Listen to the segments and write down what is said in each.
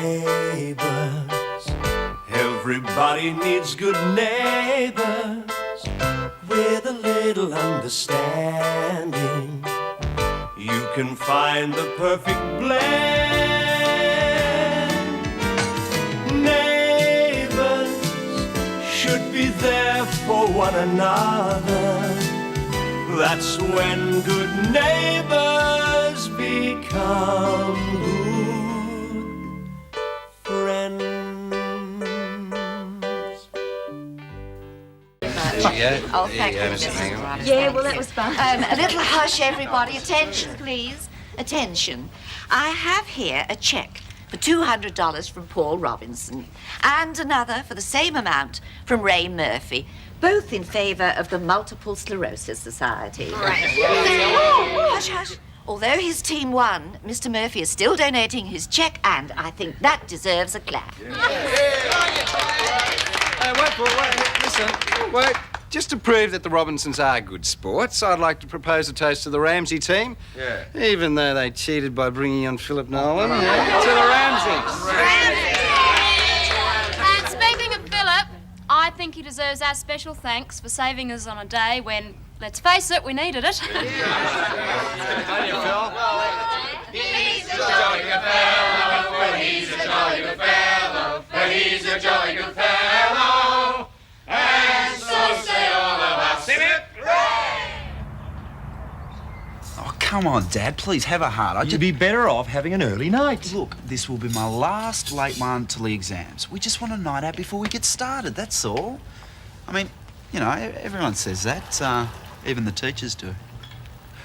Neighbours. Everybody needs good neighbours with a little understanding. You can find the perfect blend. Neighbours should be there for one another. That's when good neighbours become good friends. Oh, thank you, Mrs. Yeah, well, that was fun. A little hush, everybody. Attention, please. Attention. I have here a cheque for $200 from Paul Robinson and another for the same amount from Ray Murphy, both in favour of the Multiple Sclerosis Society. Right. Hush, hush. Although his team won, Mr. Murphy is still donating his cheque, and I think that deserves a clap. Wait. Just to prove that the Robinsons are good sports, I'd like to propose a toast to the Ramsay team. Yeah. Even though they cheated by bringing on Philip Nolan. To the Ramsays. And speaking of Philip, I think he deserves our special thanks for saving us on a day when, let's face it, we needed it. He's a jolly good fellow, well, he's a jolly good fellow, well, he's a jolly good fellow, and so say all of us. Oh, come on, Dad, please have a heart. You'd be better off having an early night. Look, this will be my last late one till the exams. We just want a night out before we get started, that's all. I mean, you know, everyone says that. Even the teachers do.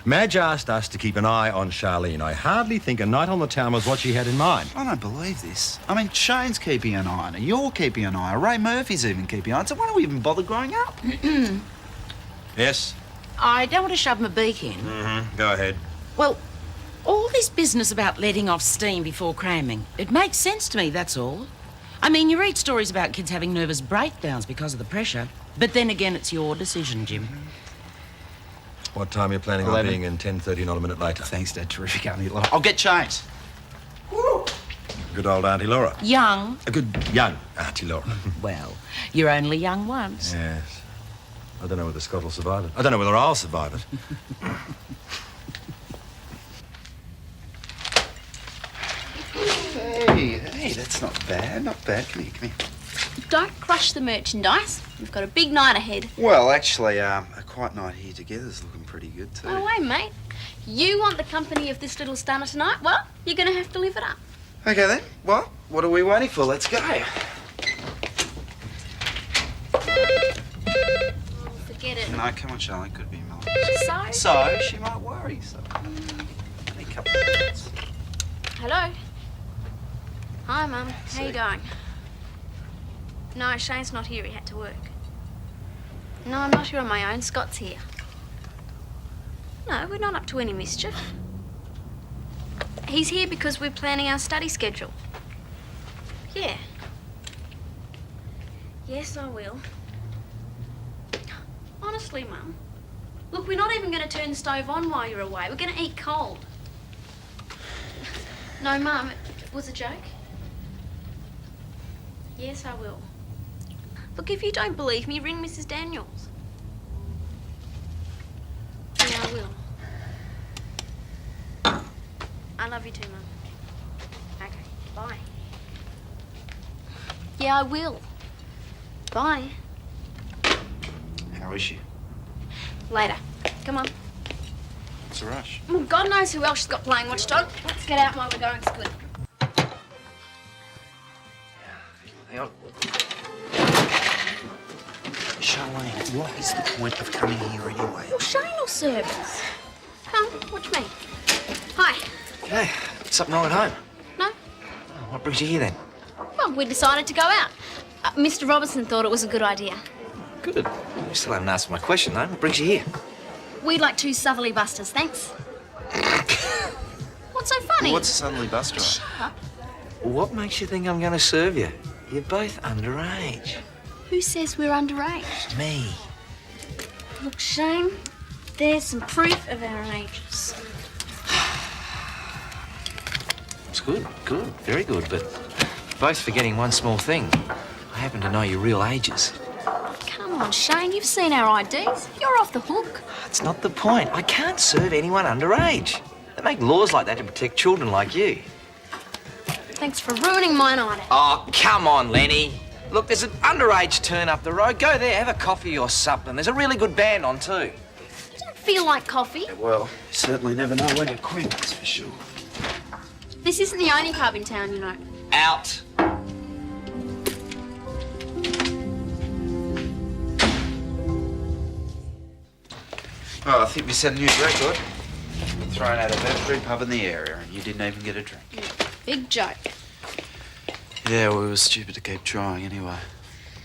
Madge asked us to keep an eye on Charlene. I hardly think a night on the town was what she had in mind. I don't believe this. I mean, Shane's keeping an eye on her, you're keeping an eye on her, Ray Murphy's even keeping an eye on her, so why don't we even bother growing up? Yes? I don't want to shove my beak in. Go ahead. Well, all this business about letting off steam before cramming, it makes sense to me, that's all. I mean, you read stories about kids having nervous breakdowns because of the pressure, but then again, it's your decision, Jim. What time are you planning 11. on being in 10:30, not a minute later? Thanks, Dad. Terrific, Auntie Laura. I'll get changed. Good old Auntie Laura. Young. A good young Auntie Laura. Well, you're only young once. Yes. I don't know whether Scott will survive it. I don't know whether I'll survive it. Hey, that's not bad, not bad. Come here. Don't crush the merchandise. We've got a big night ahead. Well, actually, a quiet night here together is looking pretty good, too. Oh, wait, mate. You want the company of this little stunner tonight? Well, you're going to have to live it up. Okay, then. Well, what are we waiting for? Let's go. Forget it. No, come on, Charlene. Could be Mel. So? So, she might worry, so... Only a couple of minutes. Hello. Hi, Mum. How you going? No, Shane's not here. He had to work. No, I'm not here on my own. Scott's here. No, we're not up to any mischief. He's here because we're planning our study schedule. Yeah. Yes, I will. Honestly, Mum. Look, we're not even going to turn the stove on while you're away. We're going to eat cold. No, Mum, it was a joke. Yes, I will. Look, if you don't believe me, ring Mrs. Daniels. Yeah, I will. I love you too, Mum. Okay, bye. Yeah, I will. Bye. How is she? Later. Come on. What's the rush? Well, God knows who else she's got playing watchdog. Let's get out while we're going to school. Hang on. Charlene, what is the point of coming here anyway? Well, Shane will serve us. Come, watch me. Hi. Hey, something wrong at home? No? Oh, what brings you here then? Well, we decided to go out. Mr. Robinson thought it was a good idea. Good. You still haven't answered my question, though. What brings you here? We'd like 2 Southerly Busters, thanks. What's so funny? What's a Southerly Buster? Shut up. What makes you think I'm going to serve you? You're both underage. Who says we're underage? Me. Look, Shane, there's some proof of our ages. It's good, very good, but both forgetting one small thing. I happen to know your real ages. Come on, Shane, you've seen our IDs. You're off the hook. That's not the point. I can't serve anyone underage. They make laws like that to protect children like you. Thanks for ruining my night out. Oh, come on, Lenny. Look, there's an underage turn up the road. Go there, have a coffee or something. There's a really good band on too. You don't feel like coffee. Well, you certainly never know when you're quit, that's for sure. This isn't the only pub in town, you know. Out. Well, I think we set a new record. Thrown out of every pub in the area and you didn't even get a drink. Big joke. Yeah, well, it was stupid to keep trying anyway.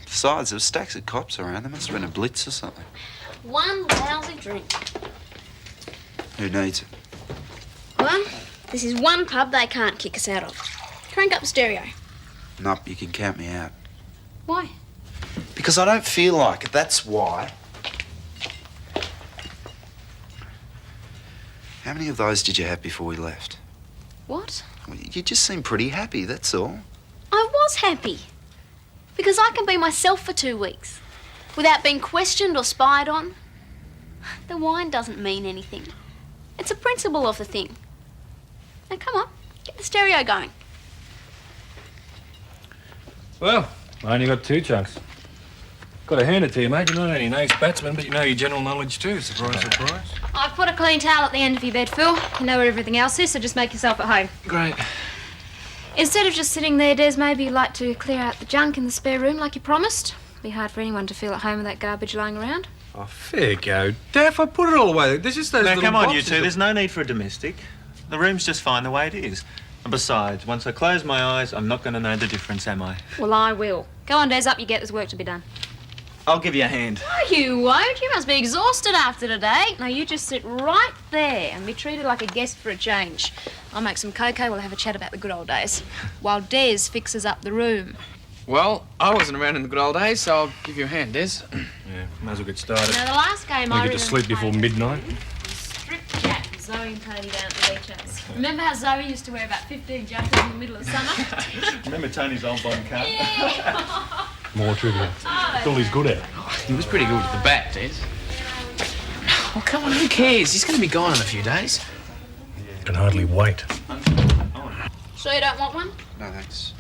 Besides, there were stacks of cops around. There must have been a blitz or something. One lousy drink. Who needs it? Well, this is one pub they can't kick us out of. Crank up the stereo. Nope, you can count me out. Why? Because I don't feel like it, that's why. How many of those did you have before we left? What? Well, you just seem pretty happy, that's all. I was happy. Because I can be myself for 2 weeks. Without being questioned or spied on. The wine doesn't mean anything. It's a principle of the thing. Now come on, get the stereo going. Well, I only got 2 chunks. Got to hand it to you, mate. You're not only an ace batsman, but you know your general knowledge too. Surprise, surprise. I've put a clean towel at the end of your bed, Phil. You know where everything else is, so just make yourself at home. Great. Instead of just sitting there, Des, maybe you'd like to clear out the junk in the spare room like you promised. Be hard for anyone to feel at home with that garbage lying around. Oh, fair go. Daff, I put it all away. There's just those Now, little come on, you boxes two. of- There's no need for a domestic. The room's just fine the way it is. And besides, once I close my eyes, I'm not going to know the difference, am I? Well, I will. Go on, Des, up you get. There's work to be done. I'll give you a hand. Oh, you won't. You must be exhausted after today. Now, you just sit right there and be treated like a guest for a change. I'll make some cocoa. We'll have a chat about the good old days. While Des fixes up the room. Well, I wasn't around in the good old days, so I'll give you a hand, Des. Yeah, might as well get started. Now, the last game I get to sleep before midnight. Strip chat with Zoe and Tony down at the beach house. Remember how Zoe used to wear about 15 jackets in the middle of summer? Remember Tony's old bottom cut? Yeah. More trivia. That's all he's good at. He was pretty good with the bat, Des. Oh, come on, who cares? He's going to be gone in a few days. Can hardly wait. Sure you don't want one? No, thanks.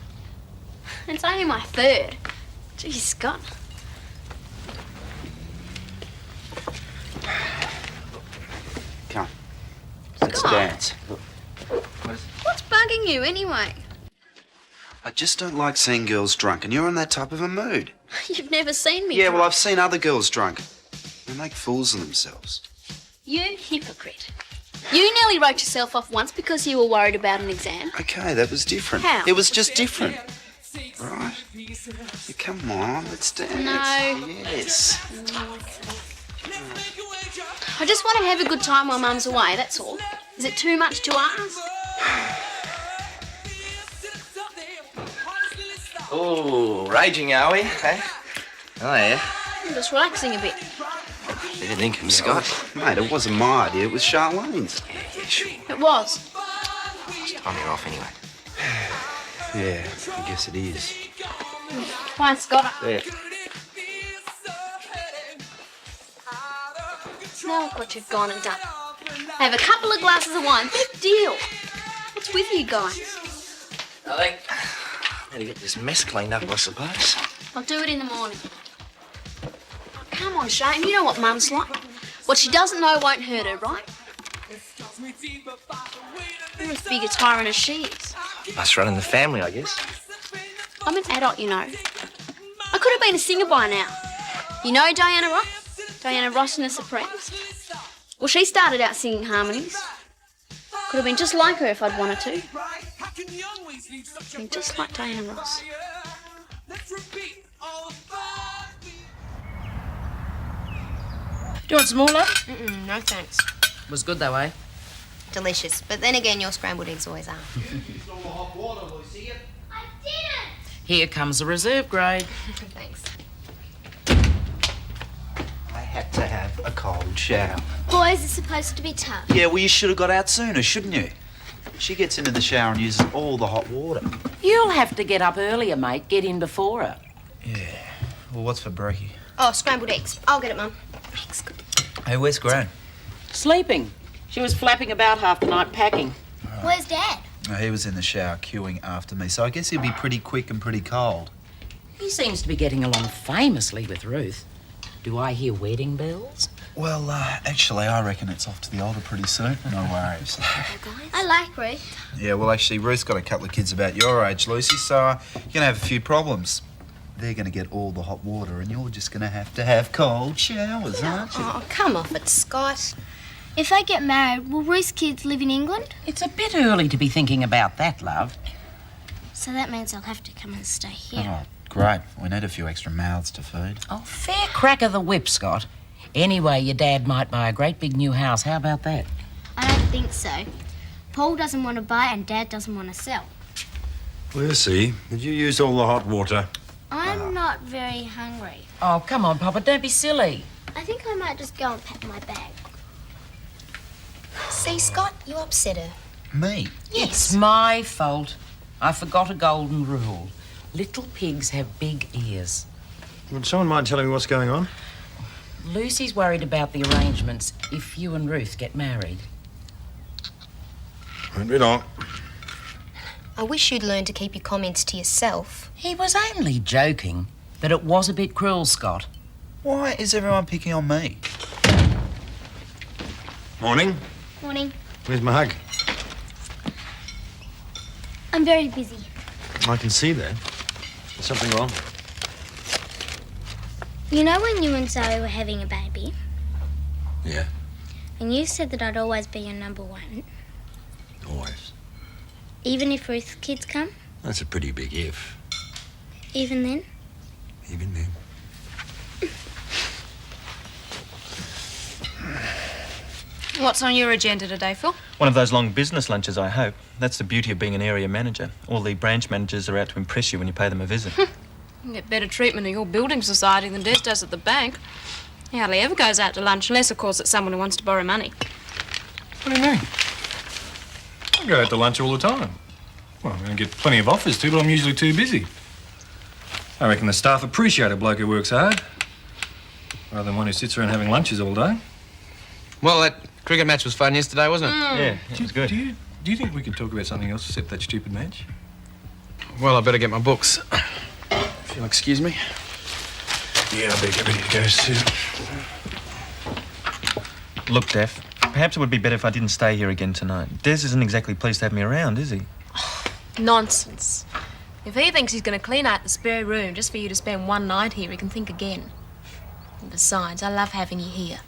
It's only my 3rd. Geez, Scott. Come. Let's Scott. dance. What's bugging you anyway? I just don't like seeing girls drunk, and you're in that type of a mood. You've never seen me Yeah, drunk. well, I've seen other girls drunk. They make fools of themselves. You hypocrite. You nearly wrote yourself off once because you were worried about an exam. Okay, that was different. How? It was just different. Right? Yeah, come on, let's dance. No. Yes. I just want to have a good time while Mum's away, that's all. Is it too much to ask? Oh, raging, are we? Eh? Oh, yeah. I'm just relaxing a bit. Better think, Scott. Mate, it wasn't my idea, it was Charlene's. Yeah, sure. It was. Time you're off anyway. Yeah, I guess it is. Fine, Scott. There. Now look what you've gone and done. Have a couple of glasses of wine. Big deal. What's with you guys? I think better get this mess cleaned up, I suppose. I'll do it in the morning. Come on, Shane. You know what Mum's like. What she doesn't know won't hurt her, right? You're as big a tyrant as she is. Must run in the family, I guess. I'm an adult, you know. I could have been a singer by now. You know Diana Ross? Diana Ross and the Supremes? Well, she started out singing harmonies. Could have been just like her if I'd wanted to. Been just like Diana Ross. Do you want some more, love? No thanks. Was good though, eh? Delicious. But then again, your scrambled eggs always are. Here comes a reserve grade. Thanks. I had to have a cold shower. Boys are supposed to be tough. Yeah, well, you should have got out sooner, shouldn't you? She gets into the shower and uses all the hot water. You'll have to get up earlier, mate. Get in before her. Yeah. Well, what's for brekkie? Oh, scrambled eggs. I'll get it, Mum. Hey, where's Gran? Sleeping. She was flapping about half the night packing. Where's Dad? Oh, he was in the shower queuing after me, so I guess he'll be pretty quick and pretty cold. He seems to be getting along famously with Ruth. Do I hear wedding bells? Well, actually, I reckon it's off to the altar pretty soon. No worries. I like Ruth. Yeah, well, actually, Ruth's got a couple of kids about your age, Lucy, so you're going to have a few problems. They're going to get all the hot water and you're just going to have cold showers, aren't you? Oh, come off it, Scott. If I get married, will Ruth's kids live in England? It's a bit early to be thinking about that, love. So that means I'll have to come and stay here. Oh, great. We need a few extra mouths to feed. Oh, fair crack of the whip, Scott. Anyway, your dad might buy a great big new house. How about that? I don't think so. Paul doesn't want to buy and Dad doesn't want to sell. Lucy, did you use all the hot water? I'm not very hungry. Oh, come on, Papa. Don't be silly. I think I might just go and pack my bag. See, Scott, you upset her. Me? Yes. It's my fault. I forgot a golden rule. Little pigs have big ears. Would someone mind telling me what's going on? Lucy's worried about the arrangements if you and Ruth get married. Won't be long. I wish you'd learn to keep your comments to yourself. He was only joking, but it was a bit cruel, Scott. Why is everyone picking on me? Morning. Morning. Where's my hug? I'm very busy. I can see that. There's something wrong. You know when you and Zoe were having a baby? Yeah, And you said that I'd always be your number one, always. even if Ruth's kids come? That's a pretty big if. Even then? Even then. What's on your agenda today, Phil? One of those long business lunches, I hope. That's the beauty of being an area manager. All the branch managers are out to impress you when you pay them a visit. You get better treatment at your building society than Des does at the bank. He hardly ever goes out to lunch, unless, of course, it's someone who wants to borrow money. What do you mean? I go out to lunch all the time. Well, I get plenty of offers too, but I'm usually too busy. I reckon the staff appreciate a bloke who works hard, rather than one who sits around having lunches all day. Well, that cricket match was fun yesterday, wasn't it? Yeah, it was good. Do you think we could talk about something else except that stupid match? Well, I better get my books. If you'll excuse me. Yeah, I better get ready to go soon. Look, Daph, perhaps it would be better if I didn't stay here again tonight. Des isn't exactly pleased to have me around, is he? Nonsense. If he thinks he's going to clean out the spare room just for you to spend one night here, he can think again. And besides, I love having you here.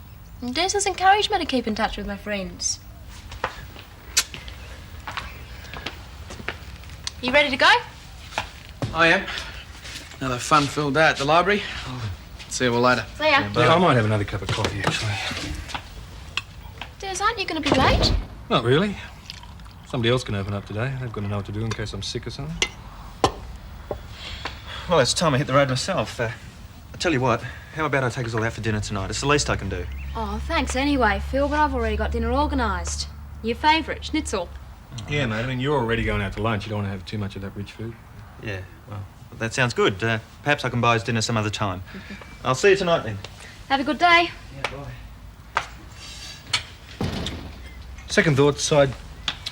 And Des has encouraged me to keep in touch with my friends. You ready to go? I am. Another fun-filled day at the library. I'll see you all later. See ya. Yeah, I might have another cup of coffee, actually. Des, aren't you going to be late? Not really. Somebody else can open up today. They've got to know what to do in case I'm sick or something. Well, it's time I hit the road myself. I tell you what, how about I take us all out for dinner tonight? It's the least I can do. Oh, thanks anyway, Phil, but I've already got dinner organised. Your favourite, schnitzel. Yeah, mate. I mean, you're already going out to lunch. You don't want to have too much of that rich food. Yeah, well, that sounds good. Perhaps I can buy us dinner some other time. I'll see you tonight then. Have a good day. Yeah, bye. Second thoughts, I'd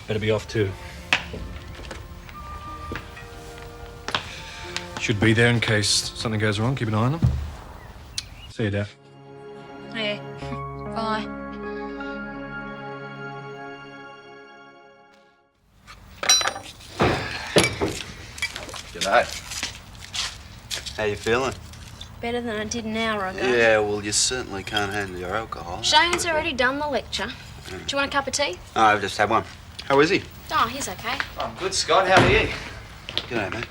better be off too. Should be there in case something goes wrong. Keep an eye on them. See you, Daph. Yeah. Bye. G'day. How you feeling? Better than I did an hour ago. Yeah, well, you certainly can't handle your alcohol. Shane's already done the lecture. Do you want a cup of tea? No, I've just had one. How is he? Oh, he's okay. I'm good, Scott. How are you? G'day, mate.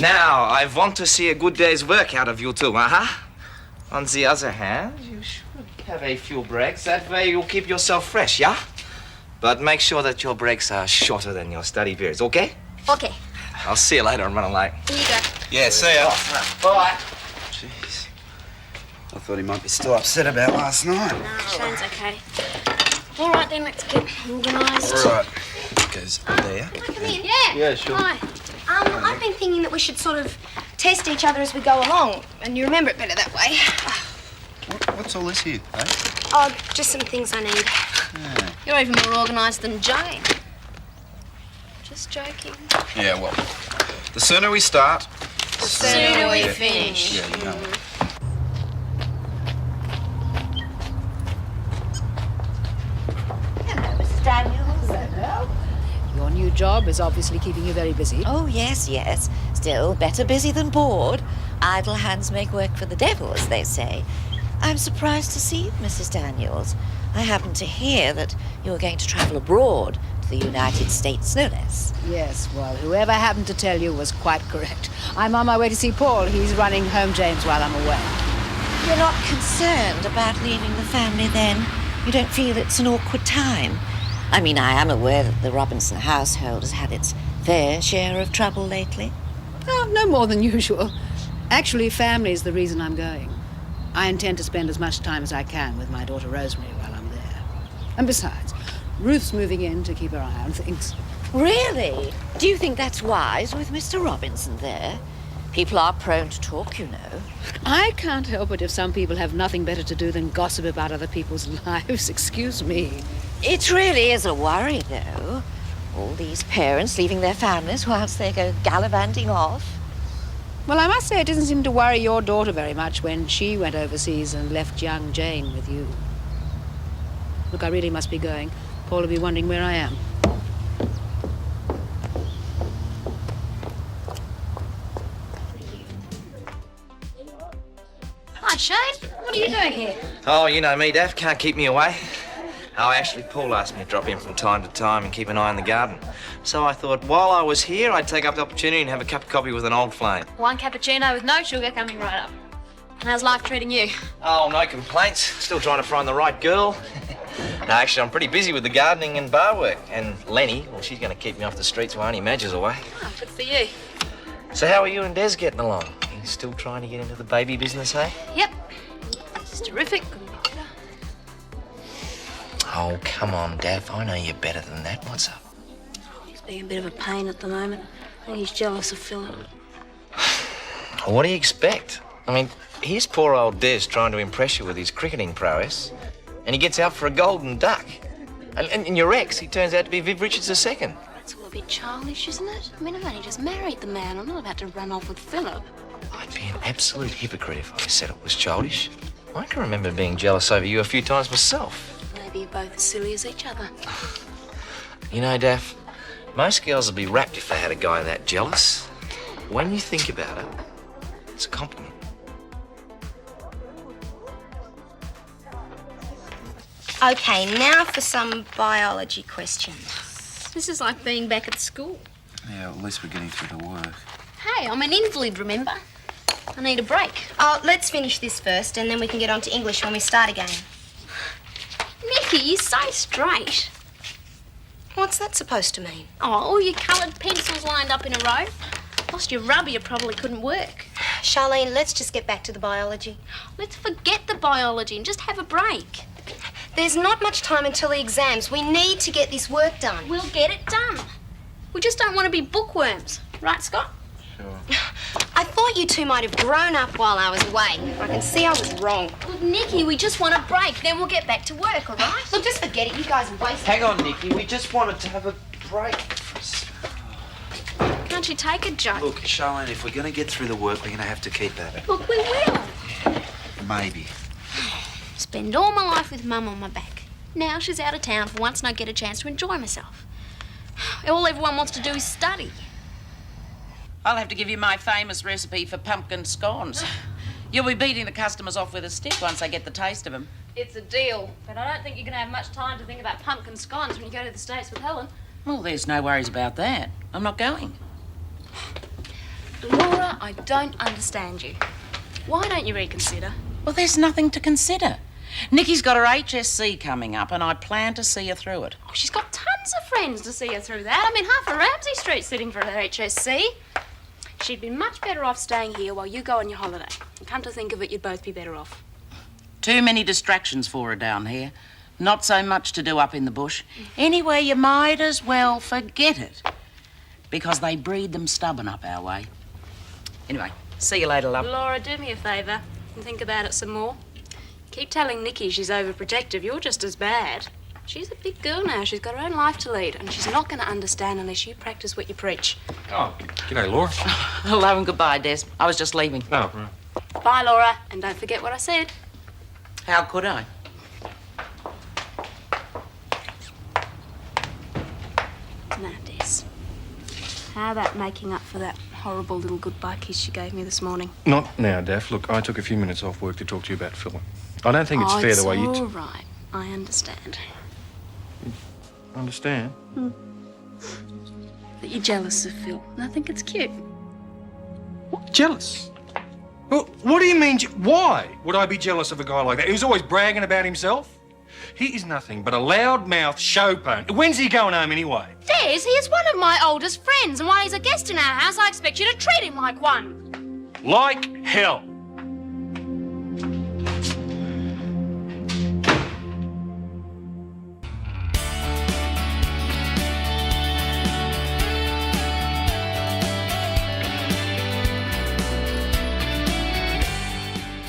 Now, I want to see a good day's work out of you two, On the other hand, you should have a few breaks. That way you'll keep yourself fresh, yeah? But make sure that your breaks are shorter than your study periods, okay? Okay. I'll see you later. I'm running late. Here you go. Yeah, see ya. Bye. Jeez. I thought he might be still upset about last night. No, Shane's okay. All right then, let's get organised. All right. goes there. Come in. Yeah. Yeah, sure. Hi. I've been thinking that we should sort of test each other as we go along, and you remember it better that way. What's all this here, eh? Oh, just some things I need. You're even more organised than Jane. Just joking. Yeah, well, the sooner we start, the sooner we finish. Yeah, you know. Hello, Mrs. Daniels. Hello. Your new job is obviously keeping you very busy. Oh, yes, yes. Still better busy than bored. Idle hands make work for the devil, as they say. I'm surprised to see you, Mrs. Daniels. I happened to hear that you were going to travel abroad to the United States, no less. Yes, well, whoever happened to tell you was quite correct. I'm on my way to see Paul. He's running Home James while I'm away. You're not concerned about leaving the family, then? You don't feel it's an awkward time? I mean, I am aware that the Robinson household has had its fair share of trouble lately. Oh, no more than usual. Actually, family is the reason I'm going. I intend to spend as much time as I can with my daughter Rosemary while I'm there. And besides, Ruth's moving in to keep her eye on things. Really? Do you think that's wise with Mr. Robinson there? People are prone to talk, you know. I can't help it if some people have nothing better to do than gossip about other people's lives. Excuse me. It really is a worry, though. All these parents leaving their families whilst they go gallivanting off. Well, I must say it didn't seem to worry your daughter very much when she went overseas and left young Jane with you. Look, I really must be going. Paul will be wondering where I am. Hi, Shane. What are you doing here? Oh, you know me, Daph. Can't keep me away. Oh, actually, Paul asked me to drop in from time to time and keep an eye on the garden. So I thought while I was here, I'd take up the opportunity and have a cup of coffee with an old flame. One cappuccino with no sugar coming right up. How's life treating you? Oh, no complaints. Still trying to find the right girl. No, actually, I'm pretty busy with the gardening and bar work. And Lenny, well, she's going to keep me off the streets while Auntie Madge is away. Oh, good for you. So how are you and Des getting along? You still trying to get into the baby business, eh? Yep. It's terrific. Oh, come on, Daph. I know you're better than that. What's up? He's being a bit of a pain at the moment. I think he's jealous of Philip. Well, what do you expect? I mean, here's poor old Des trying to impress you with his cricketing prowess, and he gets out for a golden duck. And your ex, he turns out to be Viv Richards II. That's all a bit childish, isn't it? I mean, I've only just married the man. I'm not about to run off with Philip. I'd be an absolute hypocrite if I said it was childish. I can remember being jealous over you a few times myself. Maybe you're both as silly as each other. You know, Daph, most girls would be rapt if they had a guy that jealous. When you think about it, it's a compliment. Okay, now for some biology questions. This is like being back at school. Yeah, well, at least we're getting through the work. Hey, I'm an invalid, remember? I need a break. Oh, let's finish this first, and then we can get on to English when we start again. Nikki, you're so straight. What's that supposed to mean? Oh, all your coloured pencils lined up in a row. Lost your rubber, you probably couldn't work. Charlene, let's just get back to the biology. Let's forget the biology and just have a break. There's not much time until the exams. We need to get this work done. We'll get it done. We just don't want to be bookworms. Right, Scott? Sure. I thought you two might have grown up while I was away. I can see I was wrong. Look, Nikki, we just want a break. Then we'll get back to work, all right? Look, just forget it. You guys are wasting. Hang on, Nikki. We just wanted to have a break. Can't you take a joke? Look, Charlene, if we're going to get through the work, we're going to have to keep at it. Look, we will. Maybe. Spend all my life with Mum on my back. Now she's out of town for once and I get a chance to enjoy myself. All everyone wants to do is study. I'll have to give you my famous recipe for pumpkin scones. You'll be beating the customers off with a stick once they get the taste of them. It's a deal, but I don't think you're going to have much time to think about pumpkin scones when you go to the States with Helen. Well, there's no worries about that. I'm not going. Laura, I don't understand you. Why don't you reconsider? Well, there's nothing to consider. Nikki's got her HSC coming up, and I plan to see her through it. Oh, she's got tons of friends to see her through that. I mean, half of Ramsay Street's sitting for her HSC. She'd be much better off staying here while you go on your holiday. And come to think of it, you'd both be better off. Too many distractions for her down here. Not so much to do up in the bush. Anyway, you might as well forget it. Because they breed them stubborn up our way. Anyway, see you later, love. Laura, do me a favour and think about it some more. Keep telling Nikki she's overprotective. You're just as bad. She's a big girl now. She's got her own life to lead, and she's not going to understand unless you practice what you preach. Oh, g'day, Laura. Hello and goodbye, Des. I was just leaving. Oh, right. Bye, Laura, and don't forget what I said. How could I? Now, Des, how about making up for that horrible little goodbye kiss you gave me this morning? Not now, Daff. Look, I took a few minutes off work to talk to you about Phil. I don't think it's fair the way you... all right. I understand. Understand? That you're jealous of Phil, and I think it's cute. Jealous? Well, what do you mean? Why would I be jealous of a guy like that? He was always bragging about himself. He is nothing but a loudmouth show pony. When's he going home anyway? Des, he is one of my oldest friends, and while he's a guest in our house, I expect you to treat him like one. Like hell.